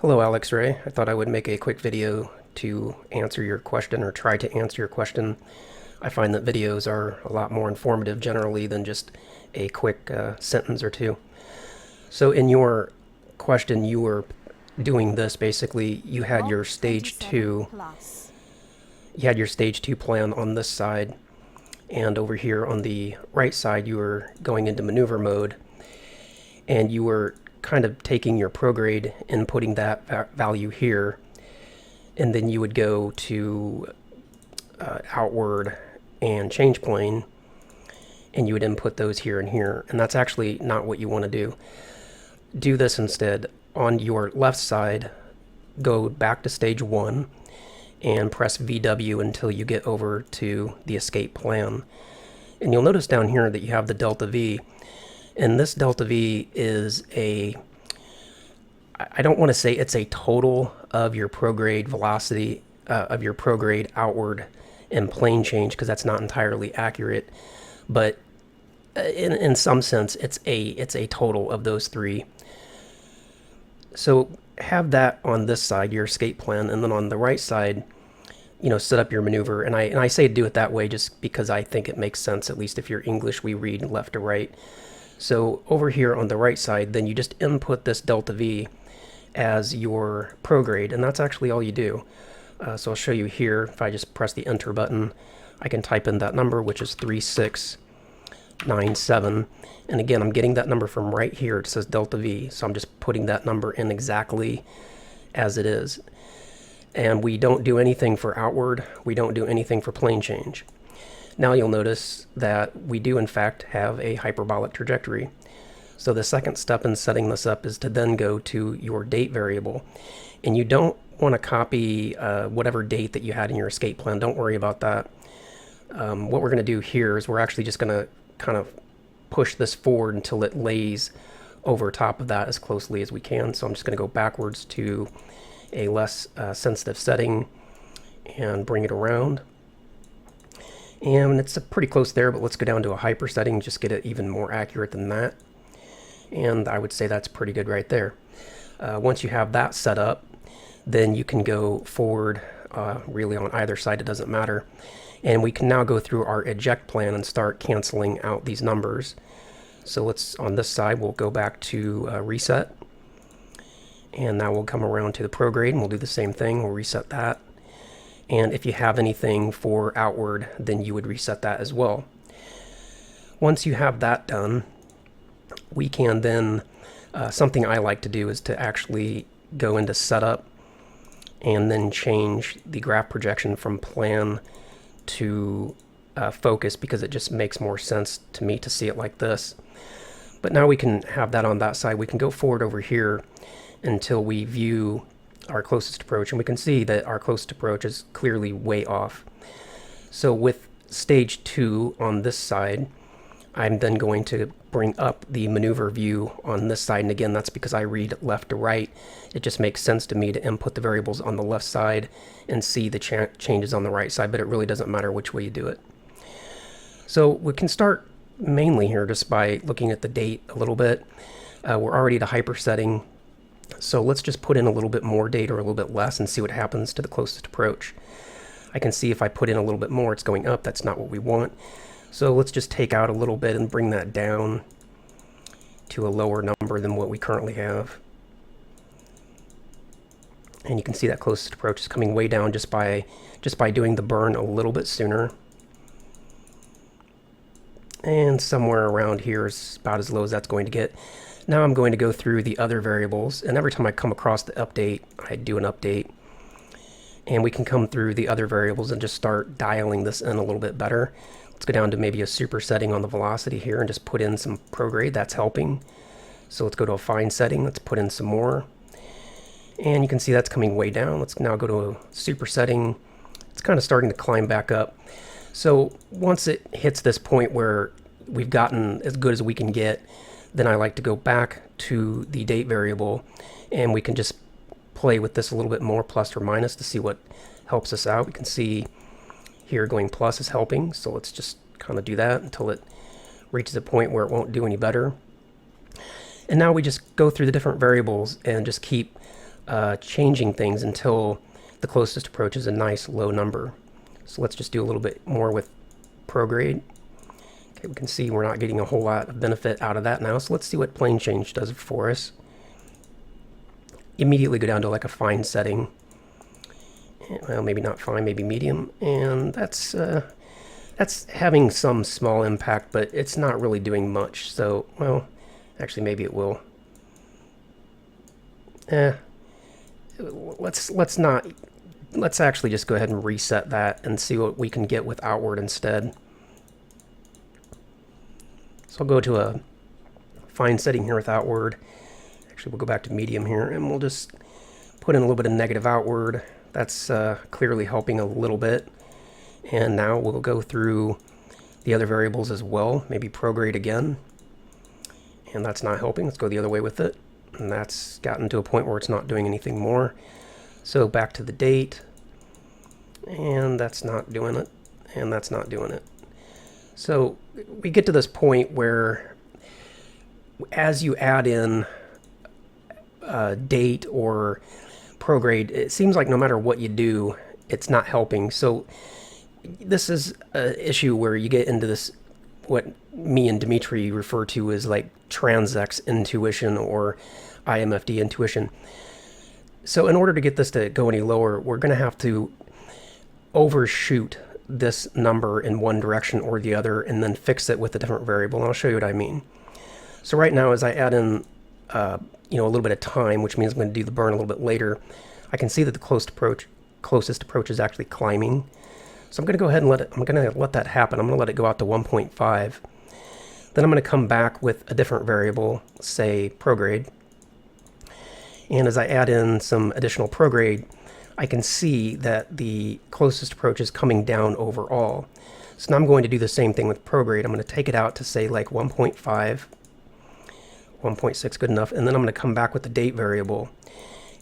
Hello, Alex Ray. I thought I would make a quick video to answer your question or try to answer your question. I find that videos are a lot more informative generally than just a quick sentence or two. So in your question, you were doing this basically. Block 27 plus. You had your stage 2 plan on this side, and over here on the right side you were going into maneuver mode, and you were kind of taking your prograde and putting that value here, and then you would go to outward and change plane, and you would input those here and here, and that's actually not what you want to do. Do this instead. On your left side, go back to stage 1 and press VW until you get over to the escape plan. And you'll notice down here that you have the delta V, and this delta V is I don't want to say it's a total of your prograde velocity, of your prograde outward and plane change, because that's not entirely accurate, but in some sense it's a total of those three. So have that on this side, your escape plan, and then on the right side, set up your maneuver. And I say do it that way just because I think it makes sense. At least if you're English, we read left to right. So over here on the right side, then you just input this delta V as your prograde, and that's actually all you do. So I'll show you here. If I just press the enter button, I can type in that number, which is 3697. And again, I'm getting that number from right here. It says delta V, so I'm just putting that number in exactly as it is. And we don't do anything for outward. We don't do anything for plane change. Now you'll notice that we do in fact have a hyperbolic trajectory. So the second step in setting this up is to then go to your date variable. And you don't want to copy whatever date that you had in your escape plan. Don't worry about that. What we're going to do here is we're actually just going to kind of push this forward until it lays over top of that as closely as we can. So I'm just going to go backwards to a less sensitive setting and bring it around. And it's pretty close there, but let's go down to a hyper setting, just get it even more accurate than that. And I would say that's pretty good right there. Once you have that set up, then you can go forward, really on either side, it doesn't matter. And we can now go through our eject plan and start canceling out these numbers. So let's, on this side, we'll go back to reset. And now we'll come around to the prograde and we'll do the same thing. We'll reset that. And if you have anything for outward, then you would reset that as well. Once you have that done, we can then, something I like to do is to actually go into setup and then change the graph projection from plan to focus, because it just makes more sense to me to see it like this. But now we can have that on that side. We can go forward over here until we view our closest approach, and we can see that our closest approach is clearly way off. So with stage 2 on this side, I'm then going to bring up the maneuver view on this side, and again, that's because I read left to right. It just makes sense to me to input the variables on the left side and see the changes on the right side, but it really doesn't matter which way you do it. So we can start mainly here just by looking at the date a little bit. We're already at a hyper setting, so let's just put in a little bit more date or a little bit less and see what happens to the closest approach. I can see if I put in a little bit more, it's going up. That's not what we want. So let's just take out a little bit and bring that down to a lower number than what we currently have. And you can see that closest approach is coming way down just by doing the burn a little bit sooner. And somewhere around here is about as low as that's going to get. Now I'm going to go through the other variables, and every time I come across the update, I do an update. And we can come through the other variables and just start dialing this in a little bit better. Let's go down to maybe a super setting on the velocity here and just put in some prograde. That's helping. So let's go to a fine setting. Let's put in some more. And you can see that's coming way down. Let's now go to a super setting. It's kind of starting to climb back up. So once it hits this point where we've gotten as good as we can get, then I like to go back to the date variable, and we can just play with this a little bit more, plus or minus, to see what helps us out. We can see here going plus is helping, so let's just kind of do that until it reaches a point where it won't do any better. And now we just go through the different variables and just keep changing things until the closest approach is a nice low number. So let's just do a little bit more with prograde. Okay, we can see we're not getting a whole lot of benefit out of that now. So let's see what plane change does for us. Immediately go down to like a fine setting. Well, maybe not fine, maybe medium. And that's having some small impact, but it's not really doing much. So, well, actually maybe it will. Let's actually just go ahead and reset that and see what we can get with outward instead. So I'll go to a fine setting here with outward. Actually, we'll go back to medium here and we'll just put in a little bit of negative outward. That's clearly helping a little bit. And now we'll go through the other variables as well, maybe prograde again. And that's not helping. Let's go the other way with it. And that's gotten to a point where it's not doing anything more. So back to the date. And that's not doing it. And that's not doing it. So we get to this point where as you add in date or prograde, it seems like no matter what you do, it's not helping. So this is an issue where you get into this, what me and Dimitri refer to as like TransX intuition or IMFD intuition. So in order to get this to go any lower, we're going to have to overshoot this number in one direction or the other and then fix it with a different variable. And I'll show you what I mean. So right now, as I add in a little bit of time, which means I'm going to do the burn a little bit later, I can see that the closest approach is actually climbing. So I'm going to go ahead and let that happen. I'm going to let it go out to 1.5. Then I'm going to come back with a different variable, say prograde. And as I add in some additional prograde, I can see that the closest approach is coming down overall. So now I'm going to do the same thing with prograde. I'm going to take it out to say like 1.5, 1.6, good enough. And then I'm going to come back with the date variable.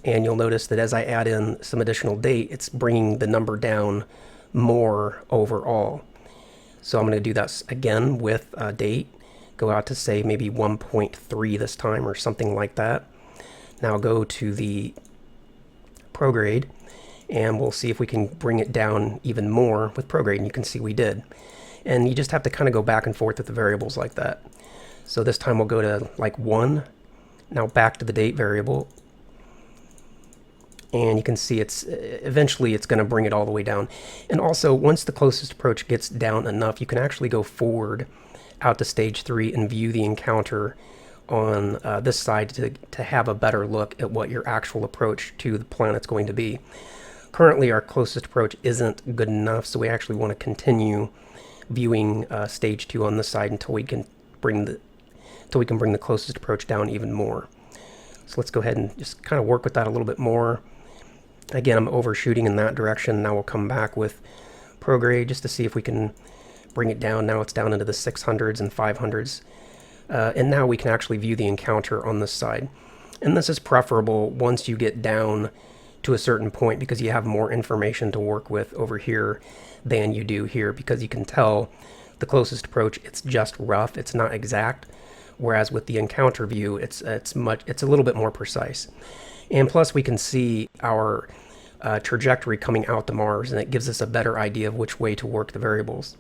And you'll notice that as I add in some additional date, it's bringing the number down more overall. So I'm going to do that again with date. Go out to say maybe 1.3 this time or something like that. Now go to the prograde and we'll see if we can bring it down even more with prograde, and you can see we did. And you just have to kind of go back and forth with the variables like that. So this time we'll go to like 1. Now back to the date variable. And you can see eventually it's going to bring it all the way down. And also, once the closest approach gets down enough, you can actually go forward out to stage 3 and view the encounter on this side to have a better look at what your actual approach to the planet's going to be. Currently, our closest approach isn't good enough, so we actually want to continue viewing stage 2 on this side until we can bring the closest approach down even more. So let's go ahead and just kind of work with that a little bit more. Again, I'm overshooting in that direction. Now we'll come back with prograde just to see if we can bring it down. Now it's down into the 600s and 500s. And now we can actually view the encounter on this side. And this is preferable once you get down to a certain point because you have more information to work with over here than you do here, because you can tell the closest approach, it's just rough, it's not exact. Whereas with the encounter view, it's a little bit more precise. And plus we can see our trajectory coming out to Mars, and it gives us a better idea of which way to work the variables.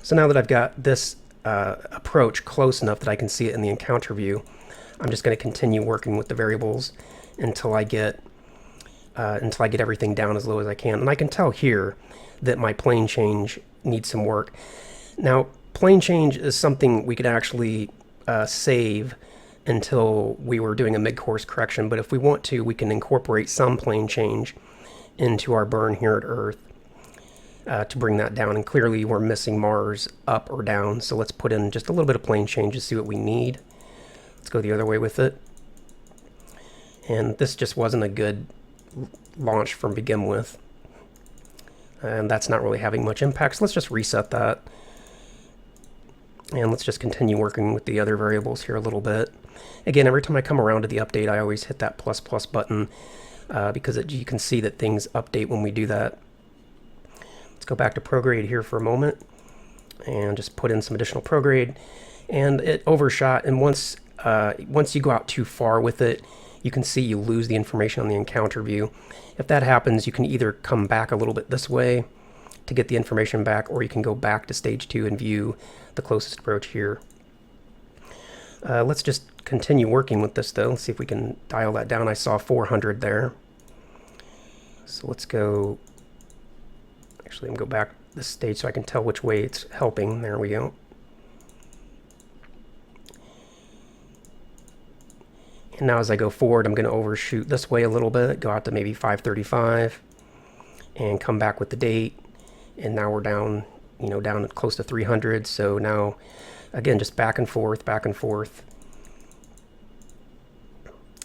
So now that I've got this approach close enough that I can see it in the encounter view, I'm just going to continue working with the variables until I get everything down as low as I can. And I can tell here that my plane change needs some work. Now, plane change is something we could actually save until we were doing a mid-course correction, but if we want to, we can incorporate some plane change into our burn here at Earth to bring that down. And clearly we're missing Mars up or down, so let's put in just a little bit of plane change to see what we need. Let's go the other way with it. And this just wasn't a good launch from begin with, and that's not really having much impact, so let's just reset that. And let's just continue working with the other variables here a little bit. Again, every time I come around to the update, I always hit that plus button because you can see that things update when we do that. Let's go back to prograde here for a moment and just put in some additional prograde. And it overshot, and once you go out too far with it, you can see you lose the information on the encounter view. If that happens, you can either come back a little bit this way to get the information back, or you can go back to stage 2 and view the closest approach here. Let's just continue working with this though. Let's see if we can dial that down. I saw 400 there. So let's go, actually I'm going to go back this stage so I can tell which way it's helping. There we go. And now as I go forward, I'm going to overshoot this way a little bit, go out to maybe 535 and come back with the date. And now we're down, you know, down close to 300. So now, again, just back and forth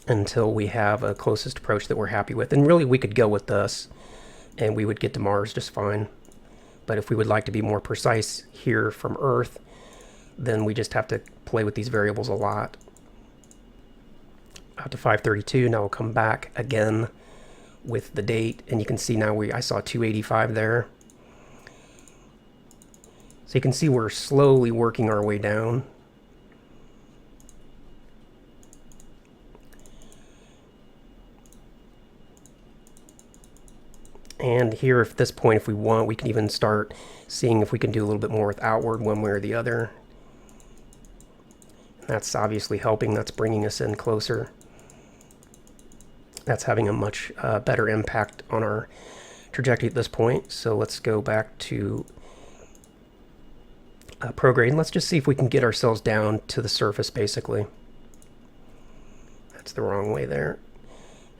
until we have a closest approach that we're happy with. And really, we could go with this and we would get to Mars just fine. But if we would like to be more precise here from Earth, then we just have to play with these variables a lot. Out to 532, now we'll come back again with the date, and you can see now I saw 285 there. So you can see we're slowly working our way down. And here at this point, if we want, we can even start seeing if we can do a little bit more with outward one way or the other. That's obviously helping, that's bringing us in closer. That's having a much better impact on our trajectory at this point. So let's go back to prograde, and let's just see if we can get ourselves down to the surface basically. That's the wrong way there.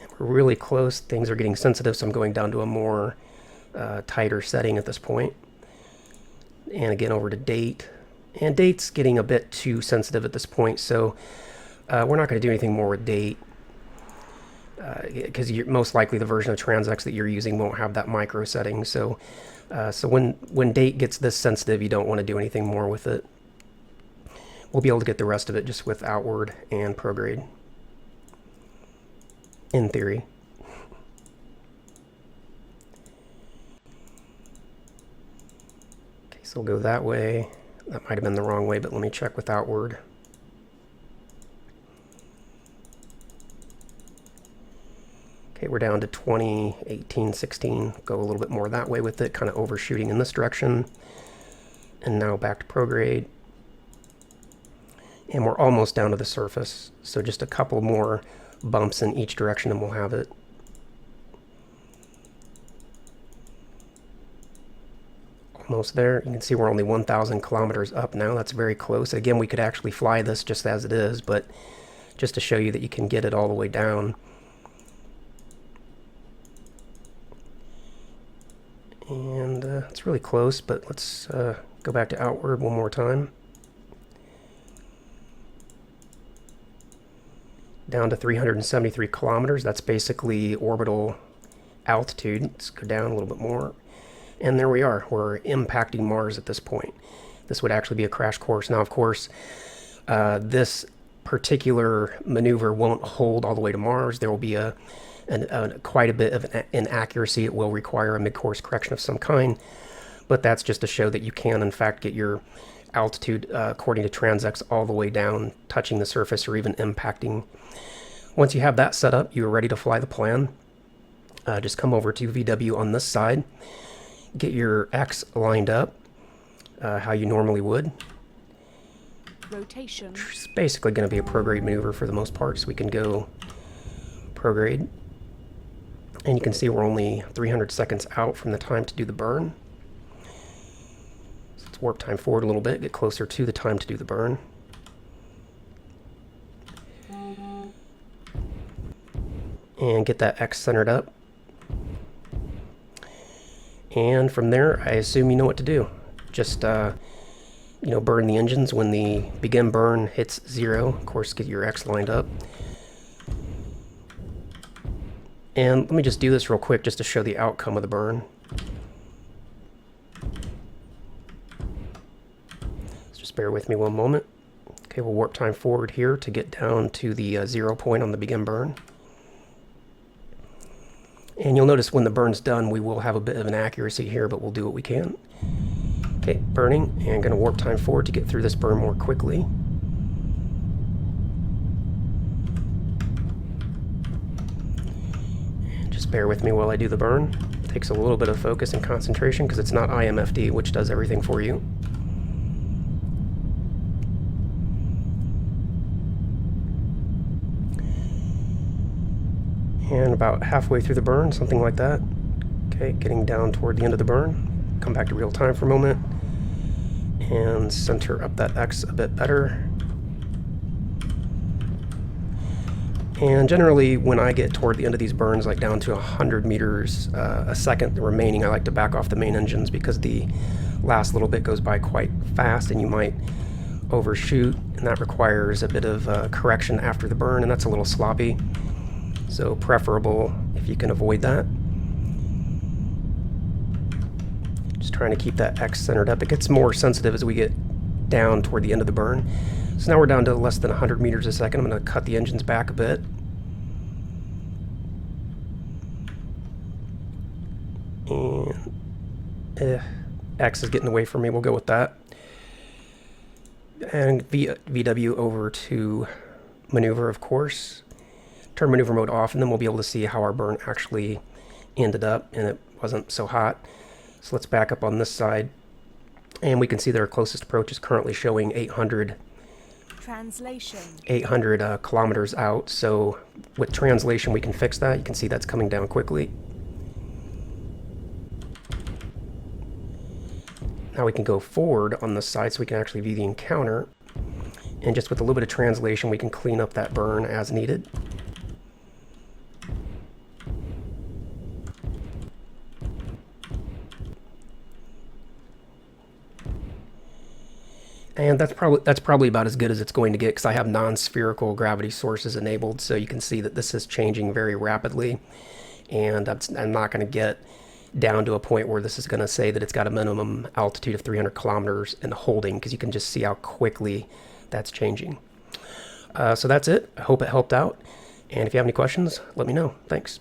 And we're really close, things are getting sensitive, so I'm going down to a more tighter setting at this point. And again over to date. And date's getting a bit too sensitive at this point, so we're not going to do anything more with date. Because most likely the version of Transx that you're using won't have that micro setting. So so when date gets this sensitive, you don't want to do anything more with it. We'll be able to get the rest of it just with outward and prograde, in theory. Okay, so we'll go that way. That might have been the wrong way, but let me check with outward. Okay, we're down to 20, 18, 16. Go a little bit more that way with it, kind of overshooting in this direction. And now back to prograde. And we're almost down to the surface. So just a couple more bumps in each direction and we'll have it. Almost there. You can see we're only 1,000 kilometers up now. That's very close. Again, we could actually fly this just as it is, but just to show you that you can get it all the way down. And it's really close, but let's go back to outward one more time. Down to 373 kilometers. That's basically orbital altitude. Let's go down a little bit more. And there we are. We're impacting Mars at this point. This would actually be a crash course. Now, of course, this particular maneuver won't hold all the way to Mars. There will be quite a bit of an inaccuracy. It will require a mid-course correction of some kind, but that's just to show that you can in fact get your altitude according to Transx all the way down, touching the surface or even impacting. Once you have that set up, you're ready to fly the plan. Just come over to VW on this side, get your X lined up how you normally would. Rotation. It's basically going to be a prograde maneuver for the most part, so we can go prograde. And you can see we're only 300 seconds out from the time to do the burn. So let's warp time forward a little bit, get closer to the time to do the burn. And get that X centered up. And from there, I assume you know what to do. Just, you know, burn the engines when the begin burn hits 0. Of course, get your X lined up. And let me just do this real quick just to show the outcome of the burn. So just bear with me one moment. Okay, we'll warp time forward here to get down to the 0 point on the begin burn. And you'll notice when the burn's done, we will have a bit of an accuracy here, but we'll do what we can. Okay, burning, and going to warp time forward to get through this burn more quickly. bear with me while I do the burn. It takes a little bit of focus and concentration because it's not IMFD, which does everything for you. And about halfway through the burn, something like that. Okay, getting down toward the end of the burn. Come back to real time for a moment. And center up that X a bit better. And generally, when I get toward the end of these burns, like down to 100 meters a second remaining, I like to back off the main engines because the last little bit goes by quite fast and you might overshoot, and that requires a bit of correction after the burn, and that's a little sloppy. So preferable if you can avoid that. Just trying to keep that X centered up. It gets more sensitive as we get down toward the end of the burn. So now we're down to less than 100 meters a second. I'm going to cut the engines back a bit. And X is getting away from me. We'll go with that. And VW over to maneuver, of course. Turn maneuver mode off, and then we'll be able to see how our burn actually ended up, and it wasn't so hot. So let's back up on this side, and we can see that our closest approach is currently showing 800 kilometers out. So with translation, we can fix that. You can see that's coming down quickly. Now we can go forward on this side so we can actually view the encounter, and just with a little bit of translation, we can clean up that burn as needed. And that's probably about as good as it's going to get because I have non-spherical gravity sources enabled, so you can see that this is changing very rapidly, and I'm not going to get down to a point where this is going to say that it's got a minimum altitude of 300 kilometers and holding, because you can just see how quickly that's changing. So that's it. I hope it helped out, and if you have any questions, let me know. Thanks.